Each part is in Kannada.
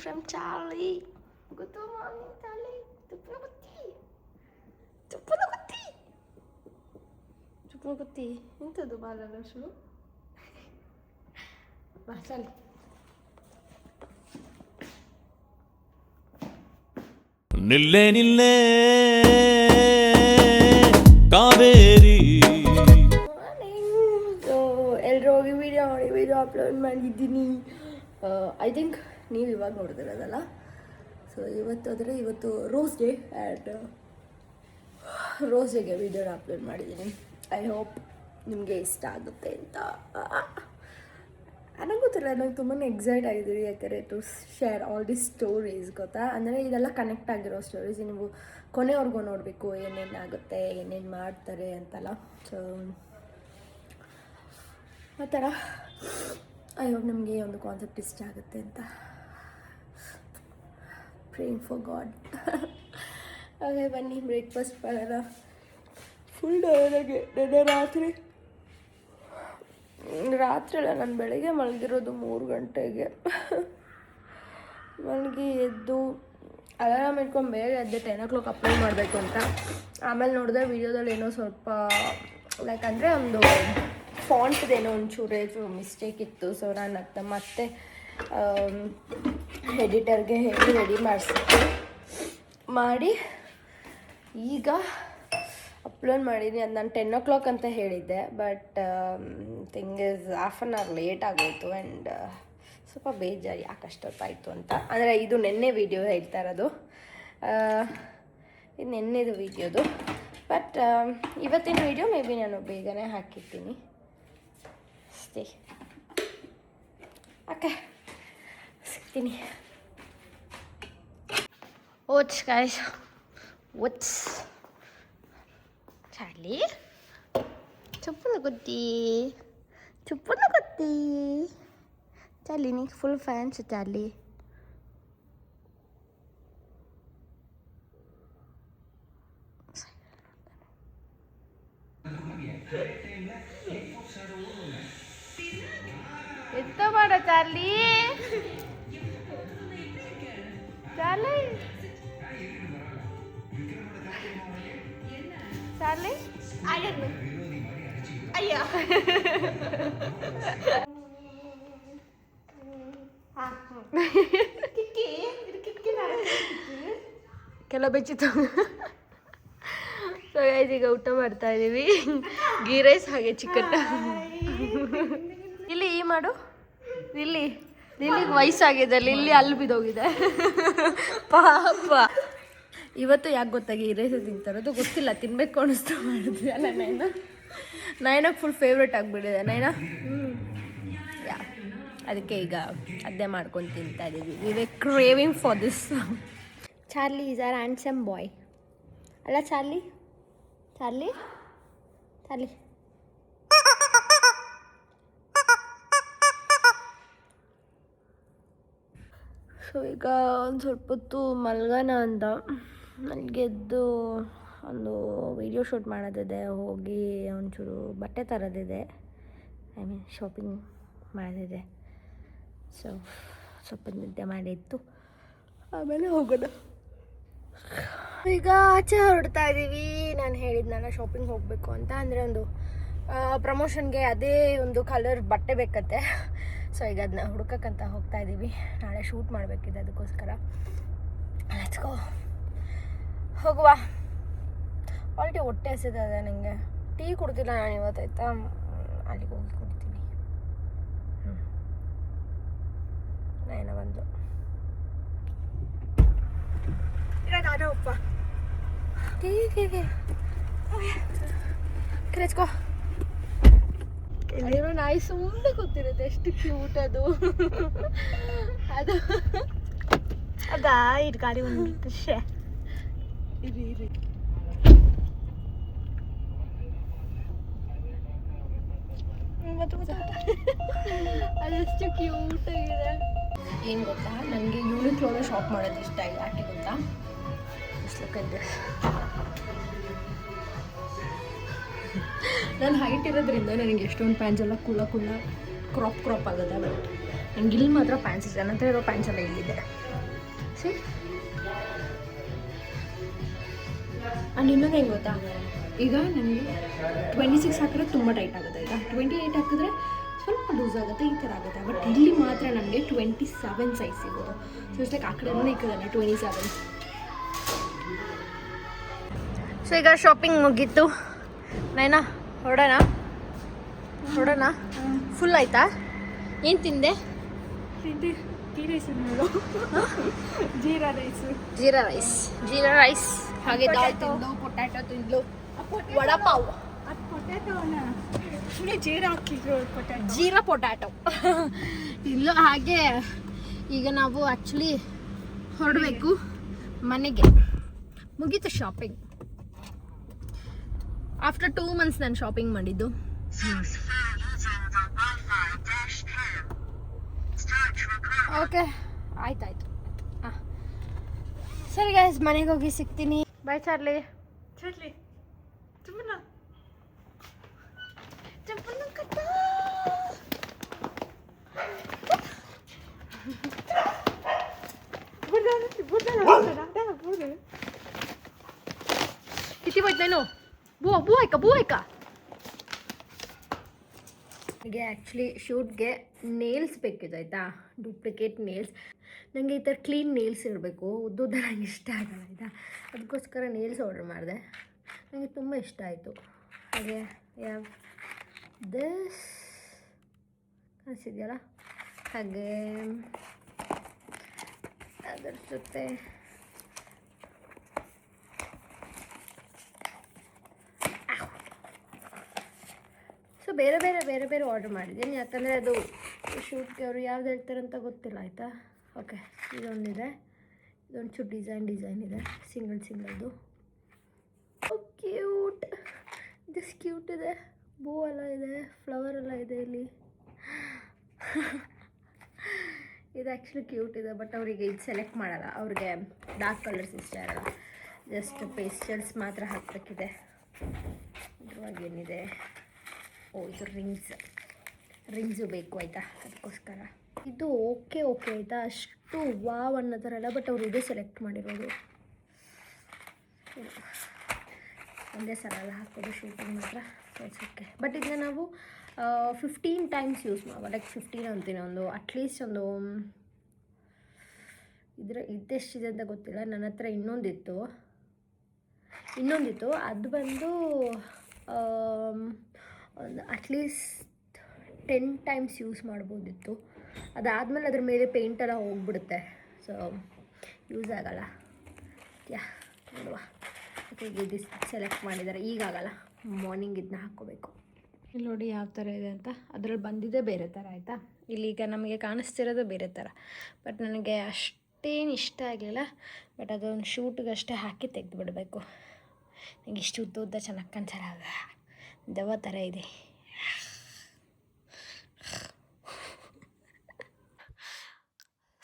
from Charlie. Good morning, Charlie. ಚುಪ್ಪನಗುತ್ತಿ ಎಂಥದ್ದು ಬಾಲಲ್ಲ ಶುರು ಬಾ ಚಾಲಿ. ನಿಲ್ಲೆ ನಿಲ್ಲೆ ಕಾವೇರಿ. ಎಲ್ಲರೂ ಹೋಗಿ ವಿಡಿಯೋ ಅಪ್ಲೋಡ್ ಮಾಡಿದ್ದೀನಿ. ಐ ಥಿಂಕ್ ನೀವು ಇವಾಗ ನೋಡಿದಿರೋದಲ್ಲ. ಸೊ ಇವತ್ತು ರೋಸ್ ಡೇ ಆ್ಯಂಡ್ ರೋಸ್ ಡೇಗೆ ವಿಡಿಯೋನ ಅಪ್ಲೋಡ್ ಮಾಡಿದ್ದೀನಿ. ಐ ಹೋಪ್ ನಿಮಗೆ ಇಷ್ಟ ಆಗುತ್ತೆ ಅಂತ. ನನಗೆ ಗೊತ್ತಿಲ್ಲ, ನನಗೆ ತುಂಬಾ ಎಕ್ಸೈಟ್ ಆಗಿದ್ದೀವಿ ಯಾಕಂದರೆ to share all the stories. ಗೊತ್ತಾ, ಅಂದರೆ ಇದೆಲ್ಲ ಕನೆಕ್ಟ್ ಆಗಿರೋ ಸ್ಟೋರೀಸ್. ನೀವು ಕೊನೆವರೆಗೂ ನೋಡಬೇಕು, ಏನೇನಾಗುತ್ತೆ, ಏನೇನು ಮಾಡ್ತಾರೆ ಅಂತಲ್ಲ. ಸೊ ಆ ಥರ ಐ ಹೋಪ್ ನಿಮಗೆ ಒಂದು ಕಾನ್ಸೆಪ್ಟ್ ಇಷ್ಟ ಆಗುತ್ತೆ ಅಂತ. Praying for god. ಹಾಗೆ ಬನ್ನಿ ಬ್ರೇಕ್ಫಾಸ್ಟ್ ಮಾಡೋಣ. ಫುಲ್ ನನಗೆ ನೆನ್ನೆ ರಾತ್ರಿ ಅಲ್ಲ, ನಾನು ಬೆಳಗ್ಗೆ ಮಲಗಿರೋದು 3 ಗಂಟೆಗೆ. ಮಲಗಿ ಎದ್ದು ಅಲಾರಾಮ್ ಇಟ್ಕೊಂಡು ಬೇಗ ಎದ್ದೆ 10 o'clock ಅಪ್ಲೋಡ್ ಮಾಡಬೇಕು ಅಂತ. ಆಮೇಲೆ ನೋಡಿದೆ ವೀಡಿಯೋದಲ್ಲಿ ಏನೋ ಸ್ವಲ್ಪ ಲೈಕ್ ಅಂದರೆ ಒಂದು ಫಾಂಟ್ದೇನೋ ಒಂಚೂರು ಮಿಸ್ಟೇಕ್ ಇತ್ತು. ಸೊ ನಾನು ಅದನ್ನ ಮತ್ತೆ ಎಡಿಟರ್ಗೆ ಹೇಳಿ ರೆಡಿ ಮಾಡಿ ಈಗ ಅಪ್ಲೋಡ್ ಮಾಡಿದ್ದೀನಿ. ಅದು ನಾನು 10 o'clock ಅಂತ ಹೇಳಿದ್ದೆ, but thing is half an hour late ಆಗೋಯಿತು. ಆ್ಯಂಡ್ ಸ್ವಲ್ಪ ಬೇಜಾರು ಯಾಕೆ ಅಷ್ಟೊತ್ತಾಯಿತು ಅಂತ. ಅಂದರೆ ಇದು ನೆನ್ನೆ ವೀಡಿಯೋ ಹೇಳ್ತಾ ಇರೋದು, ಇದು ನೆನ್ನೆದು ವೀಡಿಯೋದು. ಬಟ್ ಇವತ್ತಿನ ವೀಡಿಯೋ ಮೇ ಬಿ ನಾನು ಬೇಗನೆ ಹಾಕಿರ್ತೀನಿ ಅಷ್ಟೇ. ಓಕೆ, ಸಿಗ್ತೀನಿ. ಓಟ್ಸ್ ಗೈಸ್, ಓಟ್ಸ್. ಚಾರ್ಲಿ ಚುಪ್ಪನಗುತ್ತಿ ಚಾರ್ಲಿ, ನೀನು ಫುಲ್ ಫ್ಯಾನ್ಸ್ ಚಾರ್ಲಿ. ಎಂತ ಮಾಡ ಚಾರ್ಲಿ? ಚಾರ್ಲಿ ಚಾರ್ಲಿ ಅಯ್ಯ ಕೆಲವು ಬೆಚ್ಚಿತ್ತು. ಸೊ ಗೈಸ್, ಈಗ ಊಟ ಮಾಡ್ತಾ ಇದ್ದೀವಿ. ಗೀ ರೈಸ್ ಹಾಗೆ ಚಿಕನ್. ಇಲ್ಲಿ ಈ ಮಾಡು, ಲಿಲ್ಲಿಗೆ ವಯಸ್ಸಾಗಿದೆ, ಲಿಲ್ಲಿ ಅಲ್ಲಿ ಬಿದ್ದೋಗಿದೆ ಪಾಪ. ಇವತ್ತು ಯಾಕೆ ಗೊತ್ತಾಗಿ ಈ ರೈಸ್ ತಿಂತಾರೋದು ಗೊತ್ತಿಲ್ಲ, ತಿನ್ಬೇಕು ಅನ್ನಿಸ್ತು ಮಾಡಿದ್ವಿ ಅಲ್ಲ. ನೈನಾಗೆ ಫುಲ್ ಫೇವ್ರೇಟ್ ಆಗಿಬಿಟ್ಟಿದೆ ನೈನಾ. ಯಾ, ಅದಕ್ಕೆ ಈಗ ಅದೇ ಮಾಡ್ಕೊಂಡು ತಿಂತಾ ಇದ್ದೀವಿ. We were craving for this. Charlie is our handsome boy ಅಲ್ಲ ಚಾರ್ಲಿ? ಸೊ ಈಗ ಒಂದು ಸ್ವಲ್ಪ ಹೊತ್ತು ಮಲ್ಗೋಣ ಅಂತ ಮಲಗೆದ್ದು ಒಂದು ವೀಡಿಯೋ ಶೂಟ್ ಮಾಡೋದಿದೆ, ಹೋಗಿ ಒಂಚೂರು ಬಟ್ಟೆ ತರೋದಿದೆ, ಐ ಮೀನ್ ಶಾಪಿಂಗ್ ಮಾಡೋದಿದೆ. ಸೊ ಸ್ವಲ್ಪ ನಿದ್ದೆ ಮಾಡಿದ್ದು ಆಮೇಲೆ ಹೋಗೋಣ. ಈಗ ಆಚೆ ಹೊರಡ್ತಾ ಇದ್ದೀವಿ. ನಾನು ಹೇಳಿದ್ನಲ್ಲ ಶಾಪಿಂಗ್ ಹೋಗಬೇಕು ಅಂತ. ಅಂದರೆ ಒಂದು ಪ್ರಮೋಷನ್ಗೆ ಅದೇ ಒಂದು ಕಲರ್ ಬಟ್ಟೆ ಬೇಕತ್ತೆ. ಸೊ ಈಗ ಅದನ್ನ ಹುಡ್ಕಕ್ಕಂತ ಹೋಗ್ತಾ ಇದ್ದೀವಿ. ನಾಳೆ ಶೂಟ್ ಮಾಡಬೇಕಿದೆ, ಅದಕ್ಕೋಸ್ಕರ ಲೆಟ್ಸ್ ಗೋ, ಹೋಗುವ. ಆಲ್ರೆಡಿ ಹೊಟ್ಟೆ ಹಸಿದೆ ನನಗೆ. ಟೀ ಕುಡ್ತಿಲ್ಲ ನಾನು ಇವತ್ತಾಯ್ತಾ, ಅಲ್ಲಿಗೆ ಹೋಗಿ ಕುಡ್ತೀನಿ. ನೈನ ಬಂದು ಅಪ್ಪ ಲೆಟ್ಸ್ ಗೋ. ಇಲ್ಲಿರೋ ನಾಯಿ ಸುಮ್ಮನೆ ಕೂತಿರುತ್ತೆ, ಎಷ್ಟು ಕ್ಯೂಟ್ ಅದು. ಅದಾ ಇದು ಗಾಡಿ ಒಂದು ಶೇ ಇರಿ ಅದೆಷ್ಟು ಕ್ಯೂಟ್ ಆಗಿದೆ. ಏನು ಗೊತ್ತಾ, ನನಗೆ ಯೂನಿಕ್ಲೋನ ಶಾಪ್ ಮಾಡೋದು ಇಷ್ಟ. ಯಾಕೆ ಗೊತ್ತಾ, ನಾನು ಹೈಟ್ ಇರೋದ್ರಿಂದ ನನಗೆ ಎಷ್ಟೊಂದು ಪ್ಯಾಂಟ್ಸ್ ಎಲ್ಲ ಕುಳ್ಳ ಕ್ರಾಪ್ ಆಗುತ್ತೆ. ಬಟ್ ನನಗೆ ಇಲ್ಲಿ ಮಾತ್ರ ಪ್ಯಾಂಟ್ಸ್ ಇದೆ. ನನ್ನ ಹತ್ರ ಇರೋ ಪ್ಯಾಂಟ್ಸ್ ಎಲ್ಲ ಇಲ್ಲಿದೆ. ಸಿ ಆ್ಯಂಡ್ ಇನ್ನೊಂದು ಹೆಂಗೆ ಗೊತ್ತಾ, ಈಗ ನನಗೆ 26 ಹಾಕಿದ್ರೆ ತುಂಬ ಟೈಟ್ ಆಗುತ್ತೆ ಆಯಿತಾ, 28 ಹಾಕಿದ್ರೆ ಸ್ವಲ್ಪ ಲೂಸ್ ಆಗುತ್ತೆ, ಈ ಥರ ಆಗುತ್ತೆ. ಬಟ್ ಇಲ್ಲಿ ಮಾತ್ರ ನನಗೆ 27 ಸೈಜ್ ಸಿಗೋದು. ಸೊ ಇಟ್ಸ್ ಲೈಕ್ ಆ ಕಡೆ ಈ ಕಡೆ 27. ಸೊ ಈಗ ಶಾಪಿಂಗ್ ಮುಗೀತು, ನೈನಾ ಹೊರಡೋಣ ಫುಲ್ ಆಯ್ತಾ? ಏನು ತಿಂದೆ? ಜೀರಾ ರೈಸ್ ಹಾಗೆ ದಾಲ್ ತಿಂದು, ಪೊಟ್ಯಾಟೊ ತಿಂದು, ವಡಾಪಾವ್, ಜೀರಾ ಪೊಟ್ಯಾಟೊ ಇಲ್ಲ. ಹಾಗೆ ಈಗ ನಾವು ಆ್ಯಕ್ಚುಲಿ ಹೊರಡಬೇಕು ಮನೆಗೆ. ಮುಗೀತು ಶಾಪಿಂಗ್. ಆಫ್ಟರ್ 2 months ನಾನು ಶಾಪಿಂಗ್ ಮಾಡಿದ್ದು. ಓಕೆ ಆಯ್ತಾಯ್ತು. ಹಾಂ ಸರಿ ಗೈಸ್, ಮನೆಗೆ ಹೋಗಿ ಸಿಗ್ತೀನಿ. ಬಾಯ್ ಚಾರ್ಲಿ. किती वाजले नो? बू ऐका ನನಗೆ ಆ್ಯಕ್ಚುಲಿ ಶೂಟ್ಗೆ ನೇಲ್ಸ್ ಬೇಕಿತ್ತು ಆಯಿತಾ, ಡೂಪ್ಲಿಕೇಟ್ ನೇಲ್ಸ್. ನನಗೆ ಈ ಥರ ಕ್ಲೀನ್ ನೇಲ್ಸ್ ಇರಬೇಕು, ಉದ್ದುದ್ದ ನಂಗೆ ಇಷ್ಟ ಆಗಲ್ಲ ಆಯಿತಾ. ಅದಕ್ಕೋಸ್ಕರ ನೇಲ್ಸ್ ಆರ್ಡರ್ ಮಾಡಿದೆ. ನನಗೆ ತುಂಬ ಇಷ್ಟ ಆಯಿತು. ಹಾಗೆ ಯಾವ ದಿಸ್ ಕಾಣಿಸಿದೆಯಲ್ಲ, ಹಾಗೆ ಅದರ ಜೊತೆ ಸೊ ಬೇರೆ ಆರ್ಡರ್ ಮಾಡಿದ್ದೀನಿ, ಯಾಕಂದರೆ ಅದು ಶೂಟ್ಗೆ ಅವರು ಯಾವ್ದು ಹೇಳ್ತಾರೆ ಅಂತ ಗೊತ್ತಿಲ್ಲ ಆಯಿತಾ. ಓಕೆ, ಇದೊಂದಿದೆ, ಇದೊಂದು ಚೂರು ಡಿಸೈನ್ ಇದೆ, ಸಿಂಗಲ್ದು. ಕ್ಯೂಟ್, ದಿಸ್ ಕ್ಯೂಟ್ ಇದೆ, ಬೂ ಎಲ್ಲ ಇದೆ, ಫ್ಲವರ್ ಎಲ್ಲ ಇದೆ ಇಲ್ಲಿ. ಇದು ಆ್ಯಕ್ಚುಲಿ ಕ್ಯೂಟ್ ಇದೆ, ಬಟ್ ಅವರಿಗೆ ಇದು ಸೆಲೆಕ್ಟ್ ಮಾಡಲ್ಲ, ಅವ್ರಿಗೆ ಡಾರ್ಕ್ ಕಲರ್ಸ್ ಇಷ್ಟ ಇರಲ್ಲ, ಜಸ್ಟ್ ಪೇಸ್ಟಲ್ಸ್ ಮಾತ್ರ ಹಾಕಬೇಕಿದೆ. ಇದ್ರೊಳಗೆ ಏನಿದೆ, ಇದು ರಿಂಗ್ಸು ಬೇಕು ಆಯಿತಾ, ಅದಕ್ಕೋಸ್ಕರ ಇದು ಓಕೆ ಆಯಿತಾ. ಅಷ್ಟು ವಾವ್ ಅನ್ನೋ ಥರ ಇಲ್ಲ, ಬಟ್ ಅವ್ರು ಇದೇ ಸೆಲೆಕ್ಟ್ ಮಾಡಿರೋದು. ಒಂದೇ ಸಲ ಎಲ್ಲ ಹಾಕೋದು ಶೂಟಿಂಗ್ ಮಾತ್ರ, ಇಟ್ಸ್ ಓಕೆ. ಬಟ್ ಇದನ್ನ ನಾವು 15 times ಯೂಸ್ ಮಾಡುವ, ಲೈಕ್ 15 ಅಂತೀನಿ, ಒಂದು ಅಟ್ಲೀಸ್ಟ್ ಒಂದು ಇದೆಷ್ಟಿದೆ ಅಂತ ಗೊತ್ತಿಲ್ಲ. ನನ್ನ ಹತ್ರ ಇನ್ನೊಂದಿತ್ತು, ಅದು ಬಂದು ಒಂದು ಅಟ್ಲೀಸ್ಟ್ 10 times ಯೂಸ್ ಮಾಡ್ಬೋದಿತ್ತು. ಅದಾದಮೇಲೆ ಅದ್ರ ಮೇಲೆ ಪೇಂಟೆಲ್ಲ ಹೋಗ್ಬಿಡುತ್ತೆ, ಸೊ ಯೂಸ್ ಆಗಲ್ಲ. ನೋಡುವ, ಇದು ಸೆಲೆಕ್ಟ್ ಮಾಡಿದ್ದಾರೆ, ಈಗಾಗಲ್ಲ, ಮಾರ್ನಿಂಗ್ ಇದನ್ನ ಹಾಕ್ಕೋಬೇಕು. ಇಲ್ಲಿ ನೋಡಿ ಯಾವ ಥರ ಇದೆ ಅಂತ, ಅದರಲ್ಲಿ ಬಂದಿದ್ದೇ ಬೇರೆ ಥರ ಆಯಿತಾ. ಇಲ್ಲೀಗ ನಮಗೆ ಕಾಣಿಸ್ತಿರೋದು ಬೇರೆ ಥರ, ಬಟ್ ನನಗೆ ಅಷ್ಟೇನು ಇಷ್ಟ ಆಗಲಿಲ್ಲ. ಬಟ್ ಅದೊಂದು ಶೂಟ್ಗೆ ಅಷ್ಟೇ ಹಾಕಿ ತೆಗೆದುಬಿಡಬೇಕು. ನನಗೆ ಇಷ್ಟು ಉದ್ದ ಚೆನ್ನಾಗಿ ಕಾಣಿಸಲ್ಲ, ದೆವ್ವ ಥರ ಇದೆ.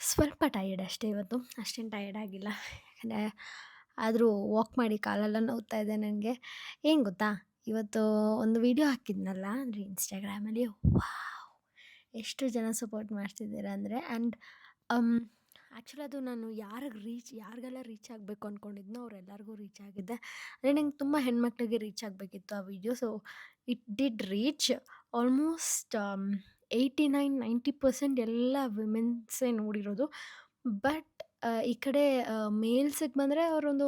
ಸ್ವಲ್ಪ ಟಯರ್ಡ್ ಅಷ್ಟೇ ಇವತ್ತು, ಅಷ್ಟೇನು ಟಯರ್ಡ್ ಆಗಿಲ್ಲ. ಯಾಕಂದರೆ ಆದರೂ ವಾಕ್ ಮಾಡಿ ಕಾಲೆಲ್ಲ ನೋವ್ತಾ ಇದೆ ನನಗೆ. ಏನು ಗೊತ್ತಾ, ಇವತ್ತು ಒಂದು ವಿಡಿಯೋ ಹಾಕಿದ್ನಲ್ಲ ಅಂದರೆ ಇನ್ಸ್ಟಾಗ್ರಾಮಲ್ಲಿ, ವಾವ್ ಎಷ್ಟು ಜನ ಸಪೋರ್ಟ್ ಮಾಡ್ತಿದ್ದೀರಾ ಅಂದರೆ. ಆ್ಯಂಡ್ ಆ್ಯಕ್ಚುಲಿ ಅದು ನಾನು ಯಾರಿಗೆಲ್ಲ ರೀಚ್ ಆಗಬೇಕು ಅಂದ್ಕೊಂಡಿದ್ನೋ ಅವರೆಲ್ಲರಿಗೂ ರೀಚ್ ಆಗಿದ್ದೆ. ಅಂದರೆ ನಂಗೆ ತುಂಬ ಹೆಣ್ಮಕ್ಳಿಗೆ ರೀಚ್ ಆಗಬೇಕಿತ್ತು ಆ video. So it did reach almost 89-90% ಎಲ್ಲ ವಿಮೆನ್ಸೇ ನೋಡಿರೋದು. ಬಟ್ ಈ ಕಡೆ ಮೇಲ್ಸಿಗೆ ಬಂದರೆ ಅವರೊಂದು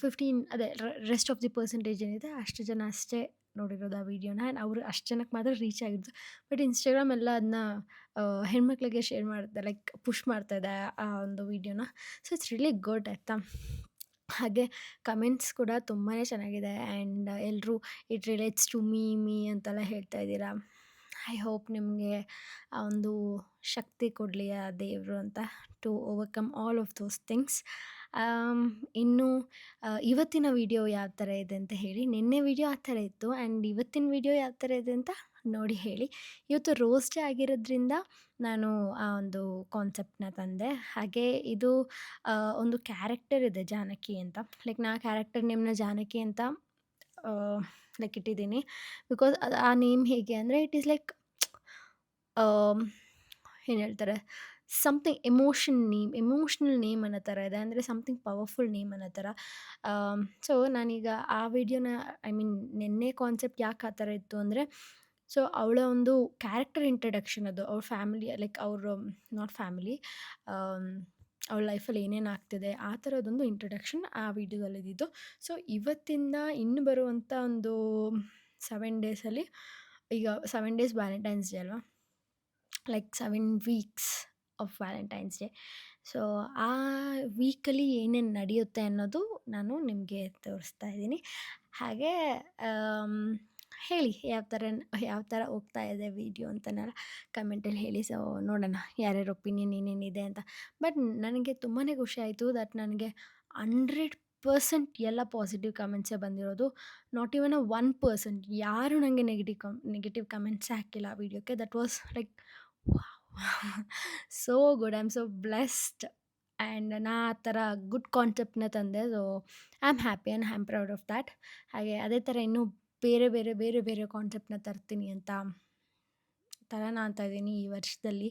15 ಅದೇ ರೆಸ್ಟ್ ಆಫ್ ದಿ ಪರ್ಸೆಂಟೇಜ್ ಏನಿದೆ ಅಷ್ಟು ಜನ ಅಷ್ಟೇ ನೋಡಿರೋದು ಆ ವಿಡಿಯೋನ. ಆ್ಯಂಡ್ ಅವರು ಅಷ್ಟು ಜನಕ್ಕೆ ಮಾತ್ರ ರೀಚ್ ಆಗಿದ್ದು. ಬಟ್ ಇನ್ಸ್ಟಾಗ್ರಾಮ್ ಎಲ್ಲ ಅದನ್ನ ಹೆಣ್ಮಕ್ಳಿಗೆ ಶೇರ್ ಮಾಡ್ತಾ, ಲೈಕ್ ಪುಷ್ ಮಾಡ್ತಾಯಿದೆ ಆ ಒಂದು ವಿಡಿಯೋನ. ಸೊ ಇಟ್ಸ್ ರಿಯಲಿ ಗುಡ್ ಆಯಿತಾ. ಹಾಗೆ ಕಮೆಂಟ್ಸ್ ಕೂಡ ತುಂಬಾ ಚೆನ್ನಾಗಿದೆ. ಆ್ಯಂಡ್ ಎಲ್ಲರೂ ಇಟ್ ರಿಲೇಟ್ಸ್ ಟು ಮೀ ಅಂತೆಲ್ಲ ಹೇಳ್ತಾ ಇದ್ದೀರಾ. ಐ ಹೋಪ್ ನಿಮಗೆ ಆ ಒಂದು ಶಕ್ತಿ ಕೊಡಲಿ ಆ ದೇವರು ಅಂತ, to overcome all of those things. ಇನ್ನು ಇವತ್ತಿನ ವಿಡಿಯೋ ಯಾವ ಥರ ಇದೆ ಅಂತ ಹೇಳಿ. ನಿನ್ನೆ ವಿಡಿಯೋ ಆ ಥರ ಇತ್ತು, ಆ್ಯಂಡ್ ಇವತ್ತಿನ ವಿಡಿಯೋ ಯಾವ ಥರ ಇದೆ ಅಂತ ನೋಡಿ ಹೇಳಿ. ಇವತ್ತು ರೋಸ್ಟ್ ಡೇ ಆಗಿರೋದ್ರಿಂದ ನಾನು ಆ ಒಂದು ಕಾನ್ಸೆಪ್ಟನ್ನ ತಂದೆ. ಹಾಗೆ ಇದು ಒಂದು ಕ್ಯಾರೆಕ್ಟರ್ ಇದೆ ಜಾನಕಿ ಅಂತ, ಲೈಕ್ ನಾ ಕ್ಯಾರೆಕ್ಟರ್ ನೇಮ್ನ ಜಾನಕಿ ಅಂತ ಲೈಕ್ ಇಟ್ಟಿದ್ದೀನಿ. ಬಿಕಾಸ್ ಆ ನೇಮ್ ಹೇಗೆ ಅಂದರೆ ಇಟ್ ಈಸ್ ಲೈಕ್ ಏನು ಹೇಳ್ತಾರೆ, ಸಮಥಿಂಗ್ ಎಮೋಷ್ನಲ್ ನೇಮ್ ಅನ್ನೋ ಥರ ಇದೆ. ಅಂದರೆ ಸಮಥಿಂಗ್ ಪವರ್‌ಫುಲ್ ನೇಮ್ ಅನ್ನೋ ಥರ. ಸೊ ನಾನೀಗ ಆ ವಿಡಿಯೋನ ಐ ಮೀನ್ ನಿನ್ನೆ ಕಾನ್ಸೆಪ್ಟ್ ಯಾಕೆ ಆ ಥರ ಇತ್ತು ಅಂದರೆ, ಸೊ ಅವಳ ಒಂದು ಕ್ಯಾರೆಕ್ಟರ್ ಇಂಟ್ರಡಕ್ಷನ್ ಅದು. ಅವ್ರ ಫ್ಯಾಮಿಲಿ ಲೈಕ್ ಅವರು ನಾಟ್ ಫ್ಯಾಮಿಲಿ, ಅವಳ ಲೈಫಲ್ಲಿ ಏನೇನು ಆಗ್ತಿದೆ ಆ ಥರದ್ದೊಂದು ಇಂಟ್ರಡಕ್ಷನ್ ಆ ವಿಡಿಯೋದಲ್ಲಿ ಇದ್ದಿದ್ದು. ಸೊ ಇವತ್ತಿಂದ ಇನ್ನು ಬರುವಂಥ ಒಂದು 7 ಡೇಸಲ್ಲಿ, ಈಗ 7 ಡೇಸ್ ವ್ಯಾಲೆಂಟೈನ್ಸ್ ಡೇ ಅಲ್ವಾ, like 7 weeks of Valentine's day. So ಆ ವೀಕಲ್ಲಿ ಏನೇನು ನಡೆಯುತ್ತೆ ಅನ್ನೋದು ನಾನು ನಿಮಗೆ ತೋರಿಸ್ತಾ ಇದ್ದೀನಿ. ಹಾಗೆ ಹೇಳಿ ಯಾವ ಥರ ಹೋಗ್ತಾ ಇದೆ ವಿಡಿಯೋ ಅಂತನೆಲ್ಲ ಕಮೆಂಟಲ್ಲಿ ಹೇಳಿ. ಸೊ ನೋಡೋಣ ಯಾರ್ಯಾರ ಒಪಿನಿಯನ್ ಏನೇನಿದೆ ಅಂತ. ಬಟ್ ನನಗೆ ತುಂಬಾ ಖುಷಿ ಆಯಿತು ದಟ್ ನನಗೆ 100% ಎಲ್ಲ ಪಾಸಿಟಿವ್ ಕಮೆಂಟ್ಸೇ ಬಂದಿರೋದು. ನಾಟ್ ಈವನ್ ಅ 1% ಯಾರೂ ನನಗೆ ನೆಗೆಟಿವ್ ಕಮೆಂಟ್ಸೇ ಹಾಕಿಲ್ಲ ಆ ವಿಡಿಯೋಕ್ಕೆ. That was like so good. I am so blessed and ನಾ ಆ ಥರ ಗುಡ್ ಕಾನ್ಸೆಪ್ಟ್ನ ತಂದೆ. So I am happy and I am proud of that. ಹಾಗೆ ಅದೇ ಥರ ಇನ್ನೂ ಬೇರೆ ಕಾನ್ಸೆಪ್ಟ್ನ ತರ್ತೀನಿ ಅಂತ ಅಂತ ಇದ್ದೀನಿ ಈ ವರ್ಷದಲ್ಲಿ.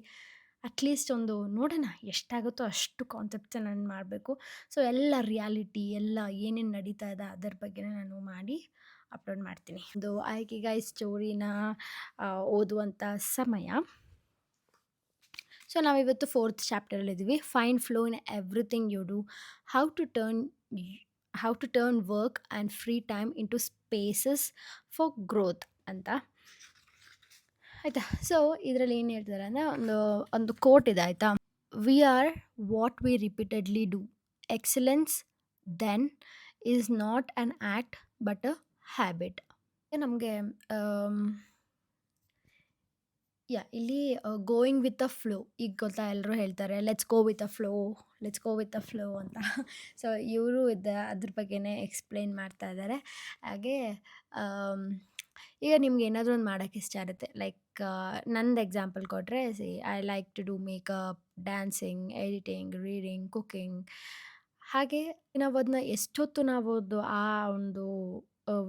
ಅಟ್ಲೀಸ್ಟ್ ಒಂದು ನೋಡೋಣ ಎಷ್ಟಾಗುತ್ತೋ ಅಷ್ಟು ಕಾನ್ಸೆಪ್ಟ್ಸನ್ನ ನಾನು ಮಾಡಬೇಕು. ಸೊ ಎಲ್ಲ ರಿಯಾಲಿಟಿ ಎಲ್ಲ ಏನೇನು ನಡೀತಾ ಇದೆ ಅದರ ಬಗ್ಗೆನೇ ನಾನು ಮಾಡಿ ಅಪ್ಲೋಡ್ ಮಾಡ್ತೀನಿ. ಒಂದು ಆಯ್ಕೆಗಾಯಿ ಸ್ಟೋರಿನ ಓದುವಂಥ ಸಮಯ. ಸೊ ನಾವಿವತ್ತು 4th ಚಾಪ್ಟರಲ್ಲಿದ್ದೀವಿ. Find flow in everything you do, how to turn work and free time into spaces for growth ಅಂತ ಆಯಿತಾ. ಸೊ ಇದರಲ್ಲಿ ಏನು ಹೇಳ್ತಾರೆ ಅಂದರೆ, ಒಂದು ಕೋಟ್ ಇದೆ ಆಯಿತಾ. We are what we repeatedly do. Excellence then is not an act but a habit. ನಮಗೆ ಇಲ್ಲಿ ಗೋಯಿಂಗ್ ವಿತ್ ಅ ಫ್ಲೋ. ಈಗ ಗೊತ್ತಾ, ಎಲ್ಲರೂ ಹೇಳ್ತಾರೆ let's go with a flow ಅಂತ. ಸೊ ಇವರು ಅದ್ರ ಬಗ್ಗೆನೇ ಎಕ್ಸ್ಪ್ಲೇನ್ ಮಾಡ್ತಾ ಇದ್ದಾರೆ. ಹಾಗೆ ಈಗ ನಿಮ್ಗೆ ಏನಾದರೂ ಒಂದು ಮಾಡೋಕ್ಕೆ ಇಷ್ಟ ಇರುತ್ತೆ. ಲೈಕ್ ನಂದು ಎಕ್ಸಾಂಪಲ್ ಕೊಟ್ಟರೆ, I like to do makeup, dancing, editing, reading, cooking. ಹಾಗೆ ನಾವು ಅದನ್ನ ಎಷ್ಟೊತ್ತು ನಾವು ಆ ಒಂದು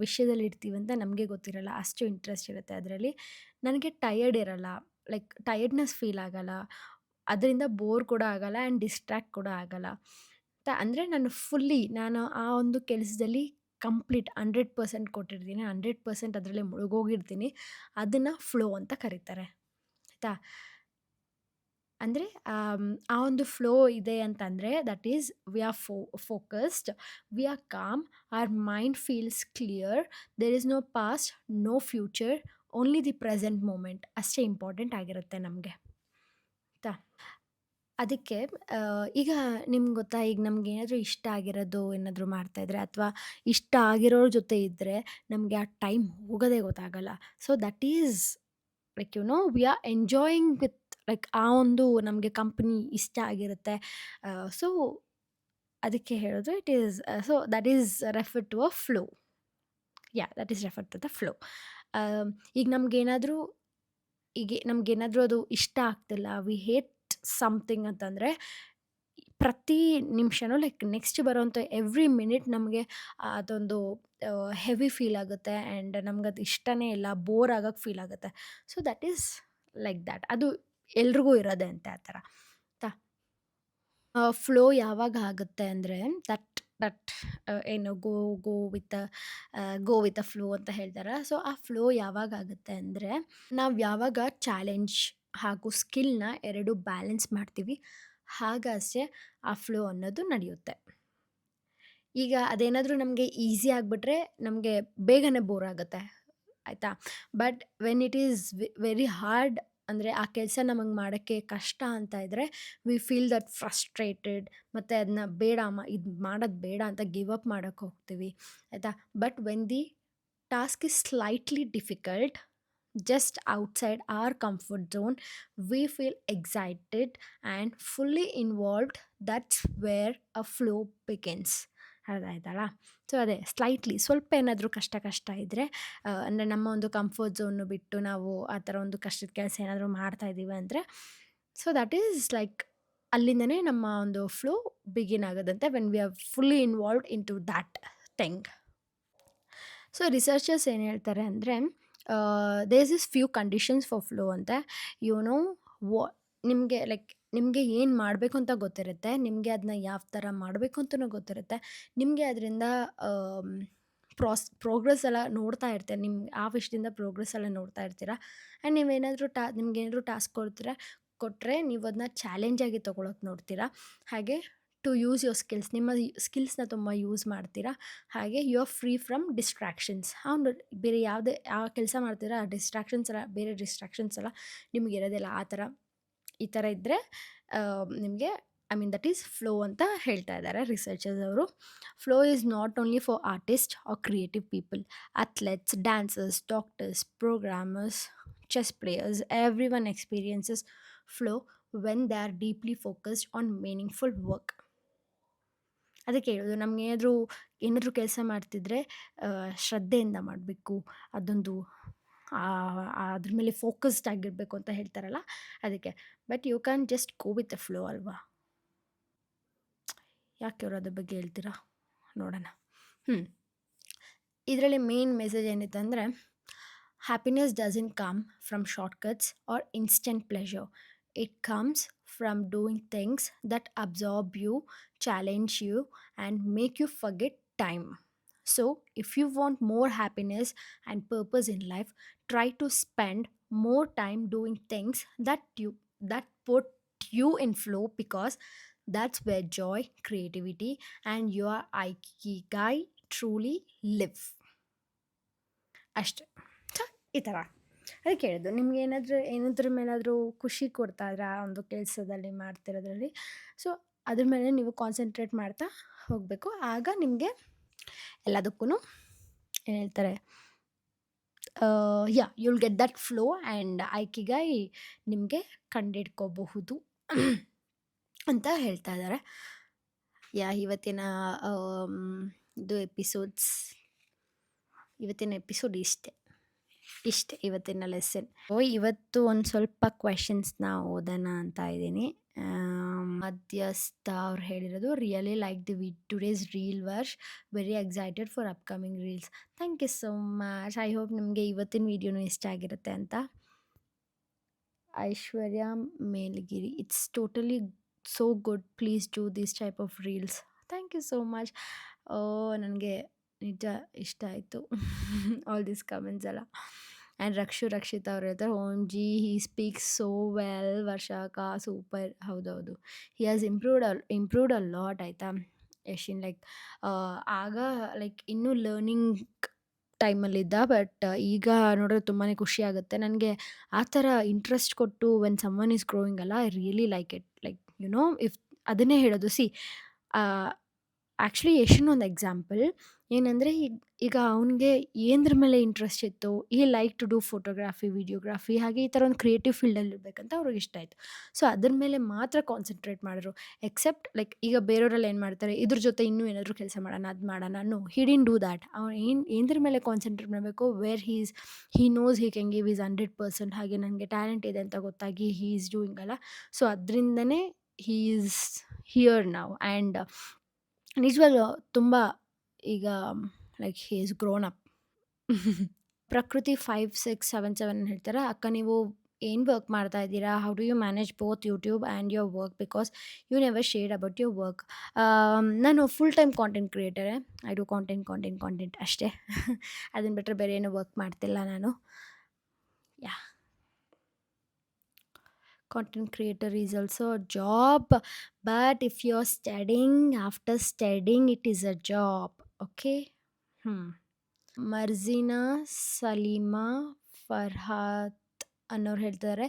ವಿಷಯದಲ್ಲಿ ಇರ್ತೀವಿ ಅಂತ ನಮಗೆ ಗೊತ್ತಿರಲ್ಲ. ಅಷ್ಟು ಇಂಟ್ರೆಸ್ಟ್ ಇರುತ್ತೆ ಅದರಲ್ಲಿ. ನನಗೆ ಟಯರ್ಡ್ ಇರಲ್ಲ, ಲೈಕ್ ಟಯರ್ಡ್ನೆಸ್ ಫೀಲ್ ಆಗಲ್ಲ, ಅದರಿಂದ ಬೋರ್ ಕೂಡ ಆಗಲ್ಲ ಆ್ಯಂಡ್ ಡಿಸ್ಟ್ರ್ಯಾಕ್ಟ್ ಕೂಡ ಆಗಲ್ಲ. ಅಂದರೆ ನಾನು ಆ ಒಂದು ಕೆಲಸದಲ್ಲಿ ಕಂಪ್ಲೀಟ್ 100% ಕೊಟ್ಟಿರ್ತೀನಿ, 100% ಅದರಲ್ಲಿ ಮುಳುಗೋಗಿರ್ತೀನಿ. ಅದನ್ನು ಫ್ಲೋ ಅಂತ ಕರೀತಾರೆ ಆಯಿತಾ. ಅಂದರೆ ಆ ಒಂದು ಫ್ಲೋ ಇದೆ ಅಂತಂದರೆ that is we are focused, we are calm, our mind feels clear, there is no past, no future, only the present moment. ಅಷ್ಟೇ ಇಂಪಾರ್ಟೆಂಟ್ ಆಗಿರುತ್ತೆ ನಮಗೆ ಆಯಿತಾ. ಅದಕ್ಕೆ ಈಗ ನಿಮ್ಗೆ ಗೊತ್ತಾ, ಈಗ ನಮಗೇನಾದರೂ ಇಷ್ಟ ಆಗಿರೋದು ಏನಾದರೂ ಮಾಡ್ತಾಯಿದ್ರೆ ಅಥವಾ ಇಷ್ಟ ಆಗಿರೋರ ಜೊತೆ ಇದ್ದರೆ ನಮಗೆ ಆ ಟೈಮ್ ಹೋಗೋದೇ ಗೊತ್ತಾಗಲ್ಲ. So that is like we are enjoying with like ಆ ಒಂದು ನಮಗೆ ಕಂಪ್ನಿ ಇಷ್ಟ ಆಗಿರುತ್ತೆ. ಸೊ ಅದಕ್ಕೆ ಹೇಳೋದು it is so that is refer to a flow. That is refer to the flow. ಈಗ ನಮಗೇನಾದರೂ ಅದು ಇಷ್ಟ ಆಗ್ತಿಲ್ಲ, ವಿ ಹೇಟ್ ಸಮಥಿಂಗ್ ಅಂತಂದರೆ ಪ್ರತಿ ನಿಮಿಷನೂ ಲೈಕ್ ನೆಕ್ಸ್ಟ್ ಬರೋವಂಥ ಎವ್ರಿ ಮಿನಿಟ್ ನಮಗೆ ಅದೊಂದು ಹೆವಿ ಫೀಲ್ ಆಗುತ್ತೆ ಆ್ಯಂಡ್ ನಮ್ಗದು ಇಷ್ಟನೇ ಇಲ್ಲ, ಬೋರ್ ಆಗೋಕ್ಕೆ ಫೀಲ್ ಆಗುತ್ತೆ. So that is like that. ಅದು ಎಲ್ರಿಗೂ ಇರೋದೆ ಅಂತೆ ಆ ಥರ ಆಯಿತಾ. ಫ್ಲೋ ಯಾವಾಗ ಆಗುತ್ತೆ ಅಂದರೆ ದಟ್ ಏನು ಗೋ ವಿತ್ ಅ ಫ್ಲೋ ಅಂತ ಹೇಳ್ತಾರೆ. ಸೊ ಆ ಫ್ಲೋ ಯಾವಾಗ ಆಗುತ್ತೆ ಅಂದರೆ, ನಾವು ಯಾವಾಗ ಚಾಲೆಂಜ್ ಹಾಗೂ ಸ್ಕಿಲ್ನ ಎರಡು ಬ್ಯಾಲೆನ್ಸ್ ಮಾಡ್ತೀವಿ, ಹಾಗಷ್ಟೇ ಆ ಫ್ಲೋ ಅನ್ನೋದು ನಡೆಯುತ್ತೆ. ಈಗ ಅದೇನಾದರೂ ನಮಗೆ ಈಸಿ ಆಗಿಬಿಟ್ರೆ ನಮಗೆ ಬೇಗನೆ ಬೋರ್ ಆಗುತ್ತೆ ಆಯಿತಾ. But when it is very hard, ಅಂದರೆ ಆ ಕೆಲಸ ನಮಗೆ ಮಾಡೋಕ್ಕೆ ಕಷ್ಟ ಅಂತ ಇದ್ದರೆ ವಿ ಫೀಲ್ ದಟ್ ಫ್ರಸ್ಟ್ರೇಟೆಡ್, ಮತ್ತು ಅದನ್ನ ಇದು ಮಾಡೋದು ಬೇಡ ಅಂತ ಗಿವ್ ಅಪ್ ಮಾಡೋಕ್ಕೆ ಹೋಗ್ತೀವಿ ಆಯಿತಾ. But when the task is slightly difficult, just outside our comfort zone, we feel excited and fully involved. That's where a flow begins. ಅರ್ಥ. ಸೊ ಅದೇ ಸ್ಲೈಟ್ಲಿ ಸ್ವಲ್ಪ ಏನಾದರೂ ಕಷ್ಟ ಇದ್ದರೆ, ಅಂದರೆ ನಮ್ಮ ಒಂದು ಕಂಫರ್ಟ್ ಝೋನು ಬಿಟ್ಟು ನಾವು ಆ ಥರ ಒಂದು ಕಷ್ಟದ ಕೆಲಸ ಏನಾದರೂ ಮಾಡ್ತಾಯಿದ್ದೀವಿ ಅಂದರೆ, ಸೊ ದಟ್ ಈಸ್ ಲೈಕ್ ಅಲ್ಲಿಂದನೇ ನಮ್ಮ ಒಂದು ಫ್ಲೋ ಬಿಗಿನ್ ಆಗೋದಂತೆ, when we are fully involved into that thing. So researchers ಏನು ಹೇಳ್ತಾರೆ ಅಂದರೆ, there is few conditions for flow ಅಂತ. ನಿಮಗೆ ಲೈಕ್ ನಿಮಗೆ ಏನು ಮಾಡಬೇಕು ಅಂತ ಗೊತ್ತಿರುತ್ತೆ. ನಿಮಗೆ ಅದನ್ನ ಯಾವ ಥರ ಮಾಡಬೇಕು ಅಂತನೂ ಗೊತ್ತಿರುತ್ತೆ. ನಿಮಗೆ ಅದರಿಂದ ಆಮ್, ಪ್ರೋಗ್ರೆಸ್ ಎಲ್ಲ ನೋಡ್ತಾ ಇರ್ತೀರ. ಆ ವಿಷಯದಿಂದ ಪ್ರೋಗ್ರೆಸ್ ಎಲ್ಲ ನೋಡ್ತಾ ಇರ್ತೀರ. ಆ್ಯಂಡ್ ನೀವೇನಾದರೂ ನಿಮ್ಗೇನಾದ್ರು ಟಾಸ್ಕ್ ಕೊಟ್ಟರೆ ನೀವು ಅದನ್ನ ಚಾಲೆಂಜ್ ಆಗಿ ತೊಗೊಳಕ್ಕೆ ನೋಡ್ತೀರಾ. ಹಾಗೆ ಟು ಯೂಸ್ ಯುವರ್ ಸ್ಕಿಲ್ಸ್, ನಿಮ್ಮ ಸ್ಕಿಲ್ಸ್‌ನ ತುಂಬ ಯೂಸ್ ಮಾಡ್ತೀರಾ. ಹಾಗೆ you are free from distractions. ಬೇರೆ ಯಾವುದೇ ಯಾವ ಕೆಲಸ ಮಾಡ್ತೀರಾ ಆ ಬೇರೆ ಡಿಸ್ಟ್ರಾಕ್ಷನ್ಸ್ ಎಲ್ಲ ನಿಮ್ಗೆ ಇರೋದಿಲ್ಲ. ಈ ಥರ ಇದ್ದರೆ ನಿಮಗೆ ದಟ್ ಈಸ್ ಫ್ಲೋ ಅಂತ ಹೇಳ್ತಾ ಇದ್ದಾರೆ ರಿಸರ್ಚರ್ಸ್ ಅವರು. Flow is not only for artist or creative people. Athletes, dancers, doctors, programmers, chess players, everyone experiences flow when they are deeply focused on meaningful work. ಅದಕ್ಕೆ ಹೇಳೋದು, ಏನಾದರೂ ಕೆಲಸ ಮಾಡ್ತಿದ್ರೆ ಶ್ರದ್ಧೆಯಿಂದ ಮಾಡಬೇಕು. ಅದೊಂದು ಅದ್ರ ಮೇಲೆ ಫೋಕಸ್ಡ್ ಆಗಿರಬೇಕು ಅಂತ ಹೇಳ್ತಾರಲ್ಲ, ಅದಕ್ಕೆ. But you can just go with the flow ಅಲ್ವಾ? ಯಾಕೆ ಅವ್ರು ಅದ್ರ ಬಗ್ಗೆ ಹೇಳ್ತೀರಾ? ನೋಡೋಣ. ಇದರಲ್ಲಿ ಮೇನ್ ಮೆಸೇಜ್ ಏನಿತ್ತು ಅಂದರೆ, happiness doesn't come from shortcuts or instant pleasure. It comes from doing things that absorb you, challenge you, and make you forget time. So, if you want more happiness and purpose in life, try to spend more time doing things that put you in flow, because that's where joy, creativity, and your ikigai truly live. ಅಷ್ಟೆ. ಈ ಥರ ಅದಕ್ಕೆ ಹೇಳಿದ್ದು, ನಿಮ್ಗೆ ಏನಾದ್ರ ಮೇಲಾದರೂ ಖುಷಿ ಕೊಡ್ತಾ ಇದ್ರೆ ಆ ಒಂದು ಕೆಲಸದಲ್ಲಿ ಮಾಡ್ತಿರೋದ್ರಲ್ಲಿ, ಸೊ ಅದ್ರ ಮೇಲೆ ನೀವು ಕಾನ್ಸಂಟ್ರೇಟ್ ಮಾಡ್ತಾ ಹೋಗಬೇಕು. ಆಗ ನಿಮಗೆ ಎಲ್ಲದಕ್ಕೂ ಏನು ಹೇಳ್ತಾರೆ, you will get that flow and ikigai ನಿಮಗೆ ಕಂಡಿಡ್ಕೋಬಹುದು ಅಂತ ಹೇಳ್ತಾ ಇದ್ದಾರೆ. ಇವತ್ತಿನ ಇವತ್ತಿನ ಎಪಿಸೋಡ್ ಇಷ್ಟೇ ಇವತ್ತಿನ ಲೆಸನ್. ಇವತ್ತು ಒಂದು ಸ್ವಲ್ಪ ಕ್ವೆಶನ್ಸ್ನ ಓದೋಣ ಅಂತ ಇದ್ದೀನಿ. ಮಧ್ಯಸ್ಥ ಅವ್ರು ಹೇಳಿರೋದು, really like today's reel Varsha, very excited for upcoming reels. Thank you so much. I hope ನಿಮಗೆ ಇವತ್ತಿನ ವೀಡಿಯೋನೂ ಇಷ್ಟ ಆಗಿರುತ್ತೆ ಅಂತ. Aishwarya Melgiri, it's totally so good, please do this type of reels. Thank you so much. ನನಗೆ ನಿಜ ಇಷ್ಟ ಆಯಿತು ಆಲ್ ದಿಸ್ ಕಮೆಂಟ್ಸ್ ಎಲ್ಲ. ಆ್ಯಂಡ್ ರಕ್ಷಿತಾ ಅವ್ರು ಹೇಳ್ತಾರೆ, Om ji he speaks so well, ವರ್ಷಾಕ ಸೂಪರ್. ಹೌದೌದು, he has improved a lot. ಆಯಿತಾ ಯಶಿನ್, ಆಗ ಇನ್ನೂ ಲರ್ನಿಂಗ್ ಟೈಮಲ್ಲಿದ್ದ, ಬಟ್ ಈಗ ನೋಡಿದ್ರೆ ತುಂಬಾ ಖುಷಿ ಆಗುತ್ತೆ ನನಗೆ. ಆ ಥರ ಇಂಟ್ರೆಸ್ಟ್ ಕೊಟ್ಟು ವೆನ್ ಸಮ್ಮನ್ ಈಸ್ ಗ್ರೋಯಿಂಗ್ ಅಲ್ಲ, I really like it. If ಅದನ್ನೇ ಹೇಳೋದು. ಆ್ಯಕ್ಚುಲಿ ಯಶನ್ ಒಂದು ಎಕ್ಸಾಂಪಲ್ ಏನಂದರೆ, ಈಗ ಅವನಿಗೆ ಏನದ್ರ ಮೇಲೆ ಇಂಟ್ರೆಸ್ಟ್ ಇತ್ತು, ಈ like to do photography, videography, ಹಾಗೆ ಈ ಥರ ಒಂದು ಕ್ರಿಯೇಟಿವ್ ಫೀಲ್ಡಲ್ಲಿ ಇರಬೇಕಂತ ಅವ್ರಿಗೆ ಇಷ್ಟ ಆಯಿತು. ಸೊ ಅದ್ರ ಮೇಲೆ ಮಾತ್ರ ಕಾನ್ಸಂಟ್ರೇಟ್ ಮಾಡಿದ್ರು. ಎಕ್ಸೆಪ್ಟ್ ಈಗ ಬೇರೆಯವರೆಲ್ಲ ಏನು ಮಾಡ್ತಾರೆ, ಇದ್ರ ಜೊತೆ ಇನ್ನೂ ಏನಾದರೂ ಕೆಲಸ ಮಾಡೋಣ, ಅದು ಮಾಡೋಣ. No, he didn't do that. ಅವ್ನು ಏನದ್ರ ಮೇಲೆ ಕಾನ್ಸಂಟ್ರೇಟ್ ಮಾಡಬೇಕು, where he knows he can give his 100%. ಹಾಗೆ ನನಗೆ ಟ್ಯಾಲೆಂಟ್ ಇದೆ ಅಂತ ಗೊತ್ತಾಗಿ ಹಿ ಈಸ್ ಡೂಯಿಂಗ್ ಅಲ್ಲ. ಸೊ ಅದರಿಂದನೇ ಹಿ ಈಸ್ ಹಿಯರ್ ನಾವು. ಆ್ಯಂಡ್ ನಿಜವಾಗ್ಲೂ ತುಂಬ ಈಗ ಹಿ ಈಸ್ ಗ್ರೋನ್ ಅಪ್. ಪ್ರಕೃತಿ 5677 ಹೇಳ್ತಾರೆ, ಅಕ್ಕ ನೀವು ಏನು ವರ್ಕ್ ಮಾಡ್ತಾ ಇದ್ದೀರಾ, how do you manage both YouTube and your work, because you never shared about your work. ನಾನು ಫುಲ್ ಟೈಮ್ ಕಾಂಟೆಂಟ್ ಕ್ರಿಯೇಟರೇ. ಐ ಡು ಕಾಂಟೆಂಟ್ ಅಷ್ಟೇ. ಅದನ್ನು ಬಿಟ್ಟರೆ ಬೇರೆ ಏನೂ ವರ್ಕ್ ಮಾಡ್ತಿಲ್ಲ ನಾನು. Content creator is also a job, but if you're studying, after studying it is a job. Okay. ಮರ್ಜಿನಾ Salima ಫರ್ಹಾತ್ ಅನ್ನೋರು ಹೇಳ್ತಾರೆ,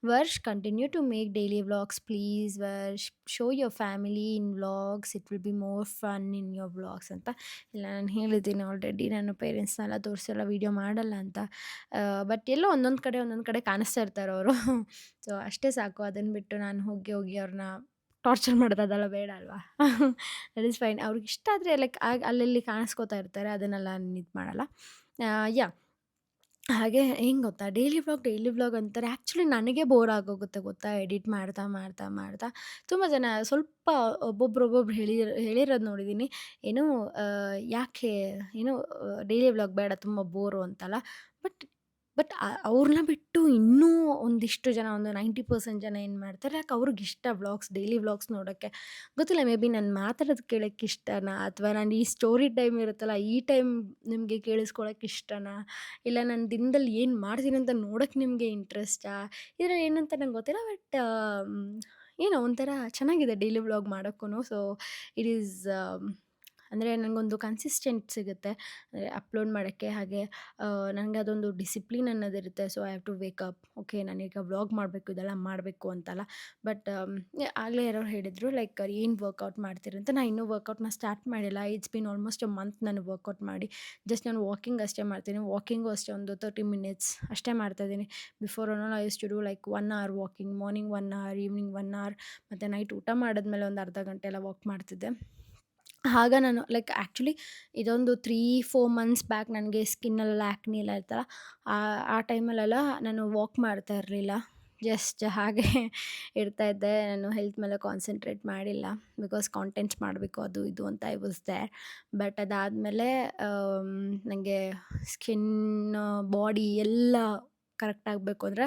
Varsha continue to make daily vlogs please. Varsha show your family in vlogs, it will be more fun in your vlogs ಅಂತ. ಇಲ್ಲ, ನಾನು ಹೇಳಿದ್ದೀನಿ ಆಲ್ರೆಡಿ, ನಾನು ಪೇರೆಂಟ್ಸ್ನೆಲ್ಲ ತೋರಿಸಲ್ಲ, ವೀಡಿಯೋ ಮಾಡಲ್ಲ ಅಂತ. ಬಟ್ ಎಲ್ಲೋ ಒಂದೊಂದು ಕಡೆ ಕಾಣಿಸ್ತಾ ಇರ್ತಾರೆ ಅವರು. ಸೊ ಅಷ್ಟೇ ಸಾಕು. ಅದನ್ನು ಬಿಟ್ಟು ನಾನು ಹೋಗಿ ಅವ್ರನ್ನ ಟಾರ್ಚರ್ ಮಾಡೋದಲ್ಲ, ಬೇಡ ಅಲ್ವಾ. That is fine. ಅವ್ರಿಗೆ ಇಷ್ಟ ಆದರೆ ಅಲ್ಲಲ್ಲಿ ಕಾಣಿಸ್ಕೋತಾ ಇರ್ತಾರೆ, ಅದನ್ನೆಲ್ಲ ನಾನು ಇದು ಮಾಡಲ್ಲ. ಹಾಗೆ ಹೆಂಗೆ ಗೊತ್ತಾ, ಡೈಲಿ ವ್ಲಾಗ್ ಅಂತಾರೆ. ಆ್ಯಕ್ಚುಲಿ ನನಗೆ ಬೋರ್ ಆಗೋಗುತ್ತೆ ಗೊತ್ತಾ, ಎಡಿಟ್ ಮಾಡ್ತಾ. ತುಂಬ ಜನ ಸ್ವಲ್ಪ ಒಬ್ಬೊಬ್ರು ಹೇಳಿರೋದು ನೋಡಿದ್ದೀನಿ, ಯಾಕೆ ಡೈಲಿ ವ್ಲಾಗ್ ಬೇಡ, ತುಂಬ ಬೋರು ಅಂತಲ್ಲ. ಬಟ್ ಬಟ್ ಅವ್ರನ್ನ ಬಿಟ್ಟು ಇನ್ನೂ ಒಂದಿಷ್ಟು ಜನ ಒಂದು 90% ಜನ ಏನು ಮಾಡ್ತಾರೆ, ಯಾಕೆ ಅವ್ರಿಗಿಷ್ಟ ವ್ಲಾಗ್ಸ್, ಡೈಲಿ ವ್ಲಾಗ್ಸ್ ನೋಡೋಕ್ಕೆ. ಗೊತ್ತಿಲ್ಲ, ಮೇ ಬಿ ನಾನು ಮಾತಾಡೋದು ಕೇಳೋಕ್ಕೆ ಇಷ್ಟನಾ, ಅಥವಾ ನಾನು ಈ ಸ್ಟೋರಿ ಟೈಮ್ ಇರುತ್ತಲ್ಲ ಈ ಟೈಮ್ ನಿಮಗೆ ಕೇಳಿಸ್ಕೊಳಕ್ಕೆ ಇಷ್ಟನಾ, ಇಲ್ಲ ನಾನು ದಿನದಲ್ಲಿ ಏನು ಮಾಡ್ತೀನಿ ಅಂತ ನೋಡೋಕ್ಕೆ ನಿಮಗೆ ಇಂಟ್ರೆಸ್ಟಾ, ಇದ್ರಲ್ಲಿ ಏನಂತ ನಂಗೆ ಗೊತ್ತಿಲ್ಲ. ಬಟ್ ಏನೋ ಒಂಥರ ಚೆನ್ನಾಗಿದೆ ಡೈಲಿ ವ್ಲಾಗ್ ಮಾಡೋಕ್ಕೂ. ಸೊ ಇಟ್ ಈಸ್ ಅಂದರೆ ನನಗೊಂದು ಕನ್ಸಿಸ್ಟೆಂಟ್ ಸಿಗುತ್ತೆ ಅಂದರೆ ಅಪ್ಲೋಡ್ ಮಾಡೋಕ್ಕೆ. ಹಾಗೆ ನನಗೆ ಅದೊಂದು ಡಿಸಿಪ್ಲಿನ್ ಅನ್ನೋದಿರುತ್ತೆ. So I have to wake up, okay ನಾನೀಗ ವ್ಲಾಗ್ ಮಾಡಬೇಕು, ಇದೆಲ್ಲ ಮಾಡಬೇಕು ಅಂತಲ್ಲ. ಬಟ್ ಆಗಲೇ ಯಾರೋ ಹೇಳಿದರು ಲೈಕ್ ಏನು ವರ್ಕೌಟ್ ಮಾಡ್ತೀರಿ ಅಂತ. ನಾನು ಇನ್ನೂ ವರ್ಕೌಟ್ನ ಸ್ಟಾರ್ಟ್ ಮಾಡಿಲ್ಲ. It's been almost a month ನಾನು ವರ್ಕೌಟ್ ಮಾಡಿ. ಜಸ್ಟ್ ನಾನು ವಾಕಿಂಗ್ ಅಷ್ಟೇ ಮಾಡ್ತೀನಿ. ವಾಕಿಂಗು ಅಷ್ಟೇ ಒಂದು 30 ಮಿನಿಟ್ಸ್ ಅಷ್ಟೇ ಮಾಡ್ತಾಯಿದ್ದೀನಿ. Before I use to do like 1 hour walking, morning 1 hour, evening 1 hour, ಮತ್ತು ನೈಟ್ ಊಟ ಮಾಡಿದ್ಮೇಲೆ ಒಂದು ಅರ್ಧ ಗಂಟೆ ಎಲ್ಲ ವಾಕ್ ಮಾಡ್ತಿದ್ದೆ. ಆಗ ನಾನು ಲೈಕ್ ಆ್ಯಕ್ಚುಲಿ ಇದೊಂದು 3-4 ಮಂತ್ಸ್ ಬ್ಯಾಕ್ ನನಗೆ ಸ್ಕಿನ್ನೆಲ್ಲ ಆ್ಯಕ್ನಿ ಎಲ್ಲ ಇರ್ತಲ್ಲ, ಆ ಟೈಮಲ್ಲೆಲ್ಲ ನಾನು ವಾಕ್ ಮಾಡ್ತಾ ಇರಲಿಲ್ಲ. ಜಸ್ಟ್ ಹಾಗೆ ಇರ್ತಾಯಿದ್ದೆ. ನಾನು ಹೆಲ್ತ್ ಮೇಲೆ ಕಾನ್ಸಂಟ್ರೇಟ್ ಮಾಡಿಲ್ಲ, ಬಿಕಾಸ್ ಕಾಂಟೆಂಟ್ಸ್ ಮಾಡಬೇಕು ಅದು ಇದು ಅಂತ ಐ ವಾಸ್ ದೇರ್. ಬಟ್ ಅದಾದಮೇಲೆ ನನಗೆ ಸ್ಕಿನ್, ಬಾಡಿ ಎಲ್ಲ ಕರೆಕ್ಟ್ ಆಗಬೇಕು ಅಂದರೆ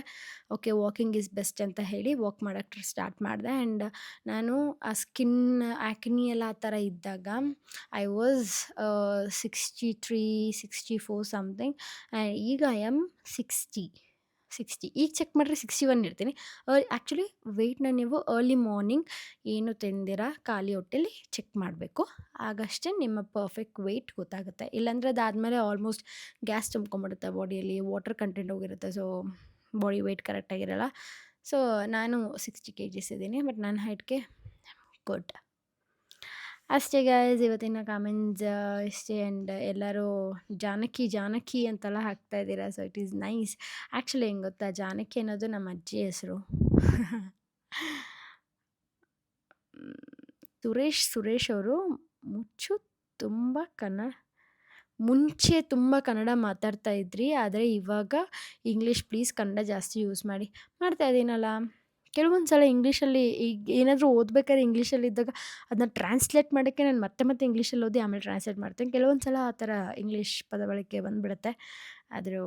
ಓಕೆ ವಾಕಿಂಗ್ ಈಸ್ ಬೆಸ್ಟ್ ಅಂತ ಹೇಳಿ ವಾಕ್ ಮಾಡೋಕ್ಕೆ ಸ್ಟಾರ್ಟ್ ಮಾಡಿದೆ. ಆ್ಯಂಡ್ ನಾನು ಆ ಸ್ಕಿನ್ ಆ್ಯಕ್ನಿ ಎಲ್ಲ ಆ ಥರ ಇದ್ದಾಗ ಐ ವಾಸ್ 63-64 ಸಮಥಿಂಗ್, ಆ್ಯಂಡ್ ಈಗ ಐ ಆಮ್ 60. ಈಗ ಚೆಕ್ ಮಾಡಿದ್ರೆ 61 ಇರ್ತೀನಿ. ಆ್ಯಕ್ಚುಲಿ ವೆಯ್ಟ್ನ ನೀವು ಅರ್ಲಿ ಮಾರ್ನಿಂಗ್ ಏನು ತಿಂದಿರ ಖಾಲಿ ಹೊಟ್ಟೆಲಿ ಚೆಕ್ ಮಾಡಬೇಕು. ಆಗಷ್ಟೇ ನಿಮ್ಮ ಪರ್ಫೆಕ್ಟ್ ವೆಯ್ಟ್ ಗೊತ್ತಾಗುತ್ತೆ. ಇಲ್ಲಾಂದರೆ ಅದಾದಮೇಲೆ ಆಲ್ಮೋಸ್ಟ್ ಗ್ಯಾಸ್ ತುಂಬ್ಕೊಂಬಿಡುತ್ತೆ ಬಾಡಿಯಲ್ಲಿ, ವಾಟರ್ ಕಂಟೆಂಟ್ ಹೋಗಿರುತ್ತೆ. ಸೊ ಬಾಡಿ ವೆಯ್ಟ್ ಕರೆಕ್ಟಾಗಿರಲ್ಲ. ಸೊ ನಾನು 60 kgs ಇದ್ದೀನಿ, ಬಟ್ ನನ್ನ ಹೈಟ್ಗೆ ಗುಡ್. ಅಷ್ಟೇ ಗೈಸ್, ಇವತ್ತಿನ ಕಾಮೆಂಟ್ಸ್ ಇಷ್ಟೇ. ಆ್ಯಂಡ್ ಎಲ್ಲರೂ ಜಾನಕಿ ಅಂತೆಲ್ಲ ಹಾಕ್ತಾ ಇದ್ದೀರಾ. So it is nice. Actually ಹೆಂಗೆ ಗೊತ್ತಾ, ಜಾನಕಿ ಅನ್ನೋದು ನಮ್ಮ ಅಜ್ಜಿ ಹೆಸರು. ಸುರೇಶ್ ಅವರು ಮುಂಚೆ ತುಂಬ ಕನ್ನಡ ಮಾತಾಡ್ತಾ ಇದ್ರಿ, ಆದರೆ ಇವಾಗ ಇಂಗ್ಲೀಷ್ ಪ್ಲೀಸ್ ಕನ್ನಡ ಜಾಸ್ತಿ ಯೂಸ್ ಮಾಡ್ತಾ ಇದ್ದೀನಲ್ಲ. ಕೆಲವೊಂದು ಸಲ ಇಂಗ್ಲೀಷಲ್ಲಿ ಈಗ ಏನಾದರೂ ಓದ್ಬೇಕಾದ್ರೆ ಇಂಗ್ಲೀಷಲ್ಲಿದ್ದಾಗ ಅದನ್ನ ಟ್ರಾನ್ಸ್ಲೇಟ್ ಮಾಡೋಕ್ಕೆ ನಾನು ಮತ್ತೆ ಇಂಗ್ಲೀಷಲ್ಲಿ ಓದಿ ಆಮೇಲೆ ಟ್ರಾನ್ಸ್ಲೇಟ್ ಮಾಡ್ತೀನಿ. ಕೆಲವೊಂದು ಸಲ ಆ ಥರ ಇಂಗ್ಲೀಷ್ ಪದ ಬಳಕೆ ಬಂದುಬಿಡುತ್ತೆ. ಆದರೂ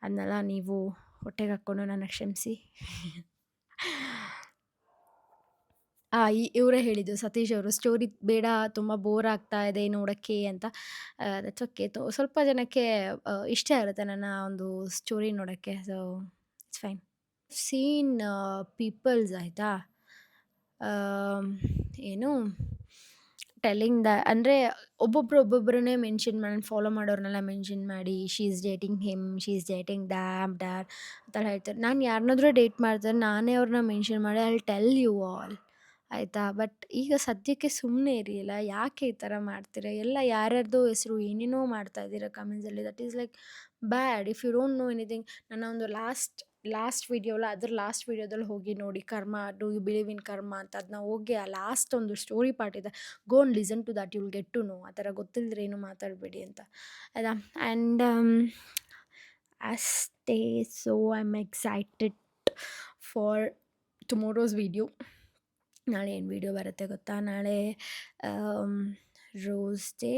ಅದನ್ನೆಲ್ಲ ನೀವು ಹೊಟ್ಟೆಗೆ ಹಾಕ್ಕೊಂಡು ನನ್ನ ಕ್ಷಮಿಸಿ. ಇವರೇ ಹೇಳಿದ್ದು, ಸತೀಶ್ ಅವರು, ಸ್ಟೋರಿ ಬೇಡ, ತುಂಬ ಬೋರ್ ಆಗ್ತಾ ಇದೆ ನೋಡೋಕ್ಕೆ ಅಂತ. That's okay. ಸ್ವಲ್ಪ ಜನಕ್ಕೆ ಇಷ್ಟ ಇರುತ್ತೆ ನನ್ನ ಒಂದು ಸ್ಟೋರಿ ನೋಡೋಕ್ಕೆ. So it's fine. Seen peoples ಆಯಿತಾ, ಏನು ಟೆಲ್ಲಿಂಗ್ ಅಂದರೆ ಒಬ್ಬೊಬ್ಬರನ್ನೇ ಮೆನ್ಷನ್ ಮಾಡಿ, ಫಾಲೋ ಮಾಡೋರನ್ನೆಲ್ಲ ಮೆನ್ಷನ್ ಮಾಡಿ, she is dating him, she is dating that ಅಂತ ಹೇಳ್ತಾರೆ. ನಾನು ಯಾರನ್ನಾದ್ರೂ ಡೇಟ್ ಮಾಡ್ತಾರೆ, ನಾನೇ ಅವ್ರನ್ನ ಮೆನ್ಷನ್ ಮಾಡಿ I will tell you all, ಆಯಿತಾ. ಬಟ್ ಈಗ ಸದ್ಯಕ್ಕೆ ಸುಮ್ಮನೆ ಇರಲಿಲ್ಲ. ಯಾಕೆ ಈ ಥರ ಮಾಡ್ತೀರಾ? ಎಲ್ಲ ಯಾರ್ಯಾರ್ದೋ ಹೆಸರು ಏನೇನೋ ಮಾಡ್ತಾ ಇದ್ದೀರಾ ಕಮೆಂಟ್ಸಲ್ಲಿ. That is like bad. If you don't know anything, ನನ್ನ ಒಂದು ಲಾಸ್ಟ್ ವೀಡಿಯೋದಲ್ಲಿ ಹೋಗಿ ನೋಡಿ, ಕರ್ಮ, ಡು ಯು ಬಿಲೀವ್ ಇನ್ ಕರ್ಮ ಅಂತ. ಅದನ್ನ ಹೋಗಿ ಆ ಲಾಸ್ಟ್ ಒಂದು ಸ್ಟೋರಿ ಪಾರ್ಟ್ ಇದೆ, go and listen to that, you will get to know. ಆ ಥರ ಗೊತ್ತಿಲ್ಲದ್ರೆ ಏನು ಮಾತಾಡಬೇಡಿ ಅಂತ, ಆಯಿತಾ. ಆ್ಯಂಡ್ ಅಷ್ಟೇ. So I am excited for tomorrow's video. ನಾಳೆ ಏನು ವೀಡಿಯೋ ಬರುತ್ತೆ ಗೊತ್ತಾ? ನಾಳೆ ರೋಸ್ ಡೇ,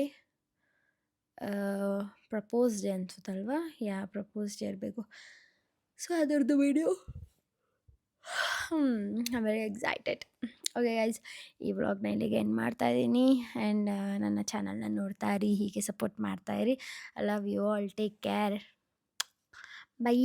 ಪ್ರಪೋಸ್ ಡೇ ಅನ್ಸುತ್ತಲ್ವಾ? ಪ್ರಪೋಸ್ ಡೇ ಇರಬೇಕು. ಸೊ ಅದರದ್ದು video, I am very excited. Okay guys, ಈ ವ್ಲಾಗ್ನ ಇಲ್ಲಿಗೆ ಎಂಡ್ ಮಾಡ್ತಾಯಿದ್ದೀನಿ. ಆ್ಯಂಡ್ ನನ್ನ ಚಾನಲ್ನ ನೋಡ್ತಾ ಇರಿ, ಹೀಗೆ ಸಪೋರ್ಟ್ ಮಾಡ್ತಾಯಿರಿ. I love you all, take care, by.